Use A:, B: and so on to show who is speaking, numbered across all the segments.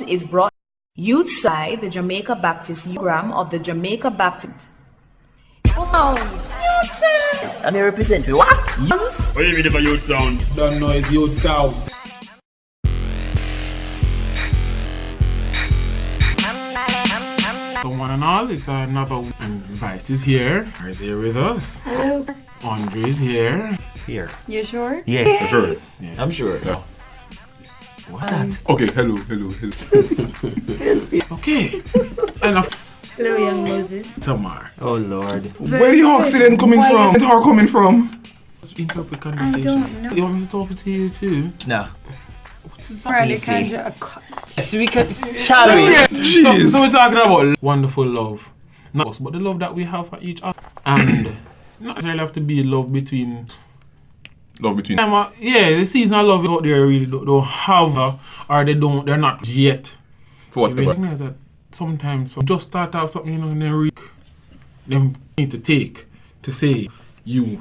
A: is brought youth side the Jamaica Baptist program of the Jamaica Baptist.
B: I may represent you. What?
C: What do you mean if a youth sound?
D: Don't know it's youth sounds. So one and all, it's another one. And Vice is here. Is here with us.
E: Hello.
D: Andre is here.
B: Here.
E: You sure?
B: Yes.
C: Sure.
D: Yes.
B: I'm sure.
C: Yeah.
D: What's that?
C: Okay, hello.
D: Okay. And
E: Hello, young Moses.
D: Tamar.
B: Oh Lord.
C: Where the accident coming from? Where her coming from?
D: Interpret
E: I
D: conversation.
E: don't know.
D: You want me to talk to you too?
B: No.
D: What is
E: Probably
B: Easy.
E: kind of
B: Yes, we can. Shall we?
D: So we're talking about wonderful love. Not us, but the love that we have for each other. And not necessarily have to be love between.
C: Love between.
D: Yeah, the seasonal love out there really don't have, or they're not yet.
C: For
D: You
C: whatever.
D: recognize that sometimes just start off something, and then them need to take to say you.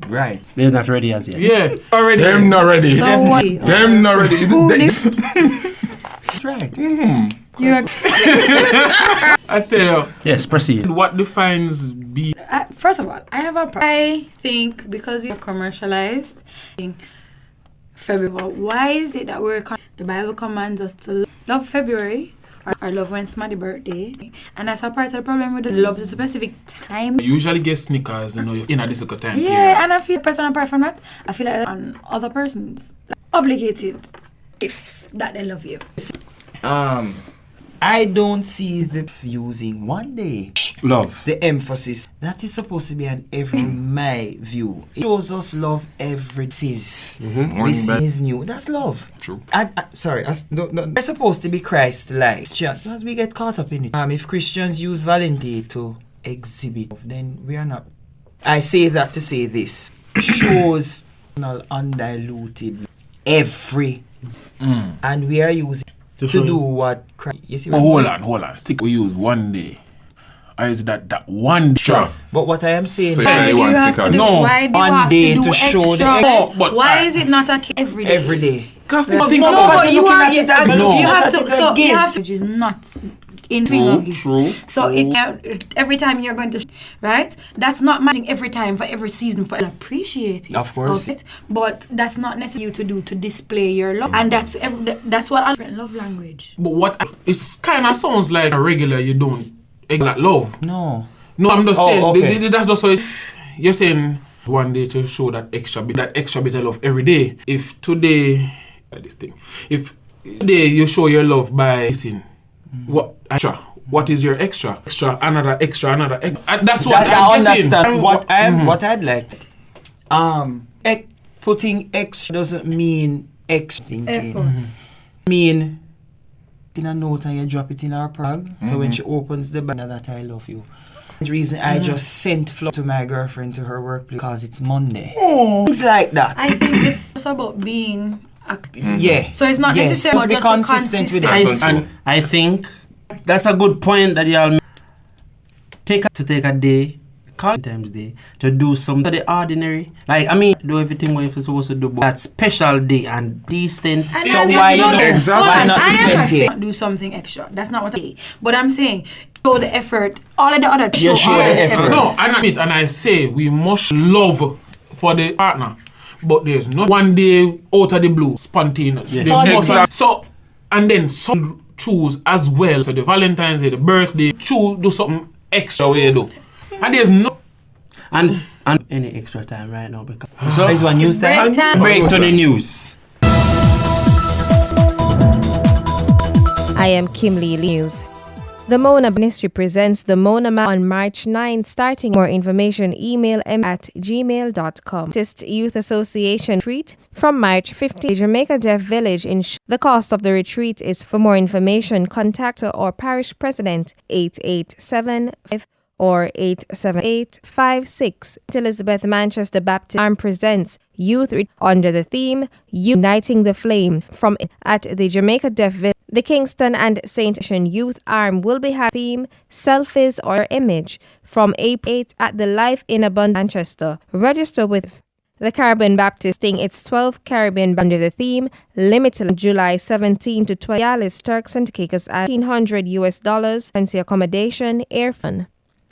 B: Right.
F: They're not ready as yet.
D: Yeah, already.
C: Them not ready.
E: So what?
C: Them not ready.
E: Who
C: They-
B: That's right.
E: You're,
D: I tell
F: Yes, proceed.
D: you, what defines be
E: first of all, I have a I think because we are commercialized in February, why is it that the Bible commands us to love February or love when somebody's birthday? And that's a part of the problem with the love, a specific time.
D: you usually get sneakers, in a this little time
E: Yeah,
D: period.
E: and I feel personal apart from that, I feel like on other persons obligated gifts that they love you.
B: I don't see the using one day.
F: Love.
B: The emphasis that is supposed to be on every my view. It shows us love every sees. This is new. That's love.
C: True.
B: Sorry, we're supposed to be Christ-like. Because we get caught up in it. If Christians use Valentine to exhibit, then we are not. I say that to say this. Shows undiluted every. And we are using to
F: show
B: do
F: you.
B: what Christ. You see
D: Oh,
B: what I mean?
D: hold on. Stick we use one day. Or is that one day?
C: Sure.
B: But what I am saying
C: So
B: is
C: yeah,
E: Why
C: you
E: do
C: want
E: you have
C: stickers?
E: to do,
D: No,
E: why do you
B: one
E: have
B: day
E: to do
B: to show
E: extra?
B: the-
D: No, but
E: why is it not every day?
B: every day.
D: Because
B: Think
D: think
E: No,
D: about
E: but you
B: looking
E: are
B: at it as-
D: No.
E: you have
B: that
E: to
B: is a
E: so you have
B: gift.
E: to, which is not in gifts.
C: True.
E: So it every time you're going to right, that's not matching every time for every season for appreciate it.
B: Of course.
E: it, but that's not necessary you to do to display your love, and that's what I love language.
D: But what it's kind of sounds like a regular you don't like love.
B: No.
D: No, I'm just
B: Oh,
D: saying
B: okay.
D: that's just so you're saying one day to show that extra bit of love every day. If today if today you show your love by kissing, what extra? What is your extra? Another extra. That's what
B: That I
D: I'm getting.
B: understand. What I'd like. Putting extra doesn't mean extra thinking.
E: Effort.
B: Mean in a note and you drop it in her plug. So when she opens the banner that I love you. The reason I just sent flower to my girlfriend to her workplace because it's Monday. Things like that.
E: I think it's just about being.
B: Yeah.
E: So it's not
B: Yes.
E: necessarily
B: Just be
E: just
B: consistent with it.
E: consistent.
F: I think that's a good point that y'all take a day, call times day, to do something the ordinary. Like, I mean, do everything what you're supposed to do, but that special day and decent.
E: And
B: So
E: I-
B: why
E: no, no,
B: not-
C: exactly.
B: why not
E: I
B: the
E: am not
B: 20?
E: saying do something extra. That's not what I'm saying. But I'm saying show the effort. All of the other
B: You show
E: all
B: the
E: of the
B: effort.
D: No, I admit and I say we must love for the partner, but there's not one day out of the blue spontaneous. They must-
C: Exactly.
D: So and then some choose as well. So the Valentine's Day, the birthday, do something extra way do. And there's no
F: And any extra time right now because
B: So is one news time?
E: break time.
F: break to the news.
G: I am Kim Lee News. The Mona Ministry presents the Mona Map on March 9, starting more information, email m@gmail.com. Youth Association retreat from March 15. Jamaica Deaf Village in the cost of the retreat is for more information, contact our parish president 887 or 87856. Elizabeth Manchester Baptist Arm presents Youth under the theme Uniting the Flame from at the Jamaica Deaf Village. The Kingston and St. Youth Arm will be having theme Selfies or Image from April 8 at the Life in Abundance Manchester. Register with The Caribbean Baptist sing its 12th Caribbean under the theme Limited July 17 to 20. Alice Turks and Caicos at $1,500 fancy accommodation, air fun.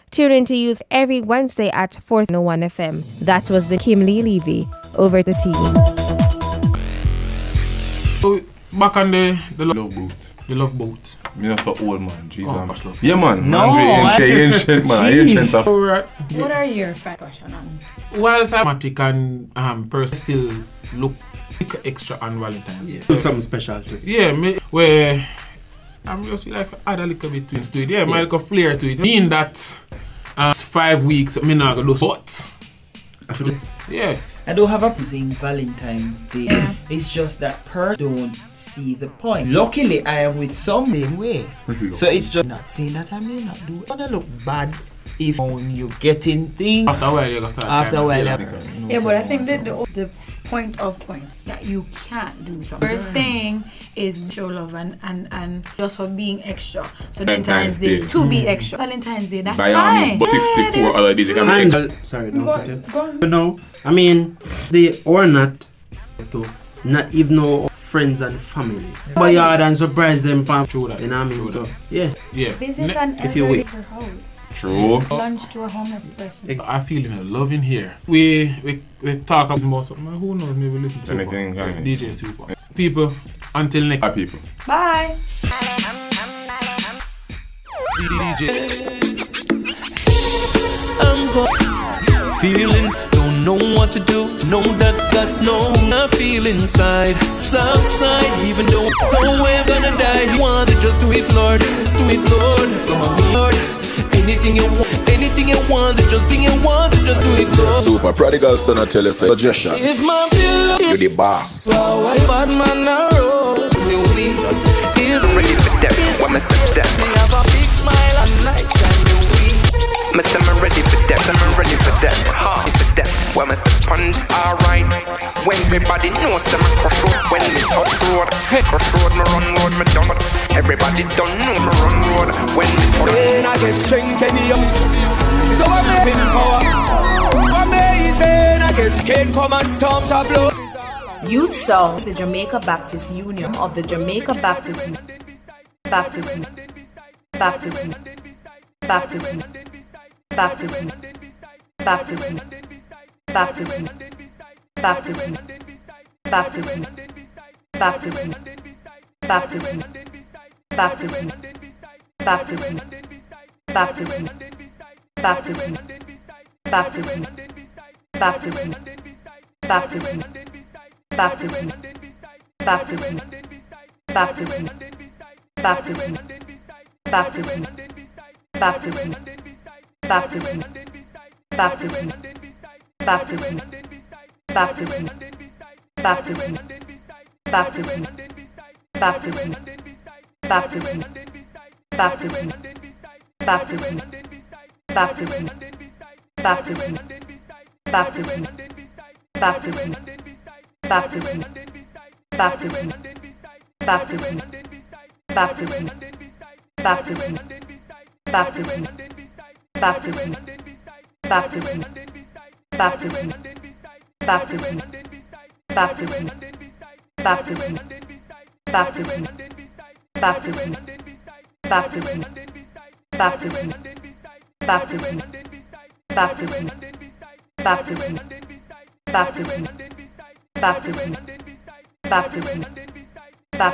G: Tune into Youth every Wednesday at 401 FM. That was the Kim Lee Levy. Over the team.
D: So, back on the
C: Love boat.
D: the love boat.
C: Me not for old man. Jesus.
D: Oh, gosh, love.
C: Yeah, man.
B: No,
C: Ancient man.
B: Jeez.
C: Ancient stuff.
D: So, right.
E: What are your discussion on?
D: Whilst I'm and person still look extra on Valentine's Day.
F: Do something special too.
D: Yeah, me where I'm just feel like add a little bit twist to it. Yeah, my like a flair to it. Mean that 5 weeks me not gonna do but yeah.
B: I don't have a using Valentine's Day.
E: Yeah.
B: It's just that don't see the point. Luckily, I am with some same way. So it's just not saying that I may not do it. It's gonna look bad if you getting things.
D: After a while you gonna start.
B: After a while,
D: yeah.
E: Yeah, but I think that the point that you can't do something. What we're saying is show love and just for being extra. So Valentine's Day to be extra. Valentine's Day, that's
C: By
E: fine.
C: 64 other days you can make
F: And sorry, don't cut you.
E: Go on.
F: But no, I mean, they or not to not even know friends and families. Buy yard and surprise them, pam.
D: True that.
F: You know what I mean?
D: True
F: So
D: that.
F: yeah.
D: Yeah.
E: Visit an
F: if you
E: elderly
F: wait.
E: per house.
C: True.
E: Lunch to a homeless person.
D: I feel love in here. We talk about something. Who knows? Maybe listen to
C: Anything,
D: Super.
C: yeah.
D: DJ Super. People, until next.
C: Our people.
E: Bye.
H: I'm gone. Feelings, don't know what to do. Know that got no I feel inside. Southside, even though we're gonna die. You want to just do it, Lord. Just do it, Lord. Come on, Lord. Anything you want, just do it, Lord.
I: Super prodigal son, I tell you, say, suggestion.
H: If my bill
I: You're the boss.
H: why bad man arrows me weak. If
J: ready for that, when me step that.
H: me have a big smile at night and you weak.
J: Me say me ready for that, I'm ready for that. For that, when me step on alright. When everybody knows that me cross road, when me touch road, cross road me run road me done. Everybody don't know me run road when me touch.
H: When I get strength anyum, so I'm in power. Amazing, I get skin come and storms are blow.
A: Youth Song, the Jamaica Baptist Union of the Jamaica Baptist Baptist Baptist Baptist Baptist Baptist Baptist Baptist Baptist Baptist Baptist Baptist Baptist Baptist Baptist Baptist Baptist Baptist Baptism, baptism, baptism, baptism, baptism, baptism, baptism, baptism, baptism, baptism, baptism, baptism, baptism, baptism, baptism, baptism, baptism, baptism, baptism, baptism. Baptism, baptism, baptism, baptism, baptism, baptism, baptism, baptism, baptism, baptism, baptism, baptism, baptism, baptism, baptism, baptism, baptism, baptism, baptism, baptism. Baptism, baptism,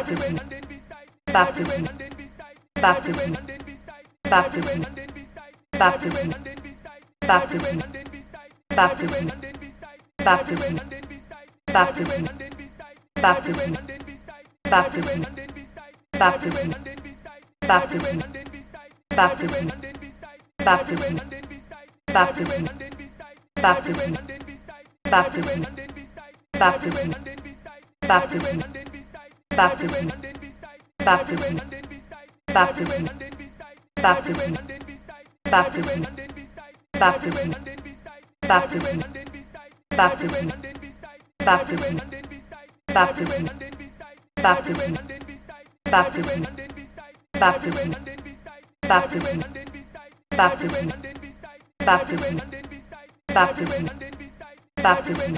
A: baptism, baptism, baptism, baptism, baptism, baptism, baptism, baptism, baptism, baptism, baptism, baptism, baptism, baptism, baptism, baptism, baptism, baptism. Baptism, baptism, baptism, baptism, baptism, baptism, baptism, baptism, baptism, baptism, baptism, baptism, baptism, baptism, baptism, baptism, baptism, baptism, baptism, baptism.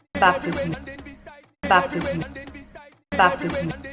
A: Baptist Youth. Baptist Youth. Baptist Youth.